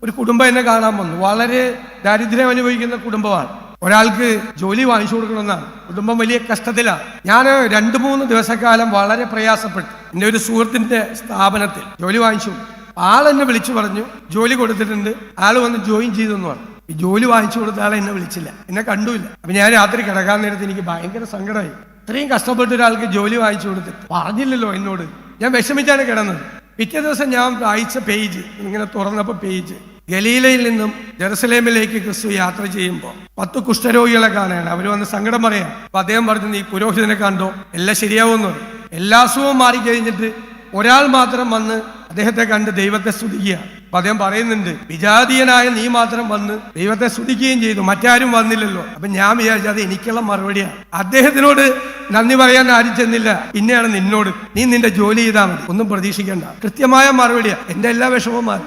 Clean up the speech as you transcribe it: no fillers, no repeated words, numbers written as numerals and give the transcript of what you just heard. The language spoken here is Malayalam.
ഒരു കുടുംബം എന്നെ കാണാൻ വന്നു. വളരെ ദാരിദ്ര്യം അനുഭവിക്കുന്ന കുടുംബമാണ്. ഒരാൾക്ക് ജോലി വാങ്ങിച്ചു കൊടുക്കണമെന്നാണ്. കുടുംബം വലിയ കഷ്ടത്തിലാണ്. ഞാൻ 2-3 ദിവസക്കാലം വളരെ പ്രയാസപ്പെട്ടു. എൻ്റെ ഒരു സുഹൃത്തിൻ്റെ സ്ഥാപനത്തിൽ ജോലി വാങ്ങിച്ചു. ആളെന്നെ വിളിച്ചു പറഞ്ഞു, ജോലി കൊടുത്തിട്ടുണ്ട്, ആള് വന്ന് ജോയിൻ ചെയ്തെന്ന് പറഞ്ഞു. ഈ ജോലി വാങ്ങിച്ചു കൊടുത്ത ആളെ എന്നെ വിളിച്ചില്ല, എന്നെ കണ്ടുമില്ല. അപ്പൊ ഞാൻ രാത്രി കിടക്കാൻ നേരത്ത് എനിക്ക് ഭയങ്കര സങ്കടമായി. ഇത്രയും കഷ്ടപ്പെട്ട ഒരാൾക്ക് ജോലി വാങ്ങിച്ചു കൊടുത്തിട്ട് പറഞ്ഞില്ലല്ലോ എന്നോട്. ഞാൻ വിഷമിച്ചാണ് കിടന്നത്. പിറ്റേ ദിവസം ഞാൻ വായിച്ച പേജ് ഇങ്ങനെ തുറന്നപ്പോൾ പേജ് ഗലീലയിൽ നിന്നും ജെറുസലേമിലേക്ക് ക്രിസ്തു യാത്ര ചെയ്യുമ്പോൾ 10 കുഷ്ഠരോഗികളെ കാണുകയാണ്. അവർ വന്ന് സങ്കടം പറയാം. അപ്പൊ അദ്ദേഹം പറഞ്ഞു, നീ പുരോഹിതനെ കണ്ടോ, എല്ലാം ശരിയാവുമെന്ന് പറയും. എല്ലാ അസുഖവും മാറിക്കഴിഞ്ഞിട്ട് ഒരാൾ മാത്രം വന്ന് അദ്ദേഹത്തെ കണ്ട് ദൈവത്തെ സ്തുതിക്കുക. അപ്പൊ അദ്ദേഹം പറയുന്നുണ്ട്, വിജാതീയനായ നീ മാത്രം വന്ന് ദൈവത്തെ സ്തുതിക്കുകയും ചെയ്തു, മറ്റാരും വന്നില്ലല്ലോ. അപ്പൊ ഞാൻ വിചാരിച്ചു അത് എനിക്കുള്ള മറുപടിയാണ്. അദ്ദേഹത്തിനോട് നന്ദി പറയാൻ ആരും ചെന്നില്ല, പിന്നെയാണ് നിന്നോട്. നീ നിന്റെ ജോലി ചെയ്താൽ മതി, ഒന്നും പ്രതീക്ഷിക്കണ്ട. കൃത്യമായ മറുപടിയാണ്. എന്റെ എല്ലാ വിഷമവും മാറി.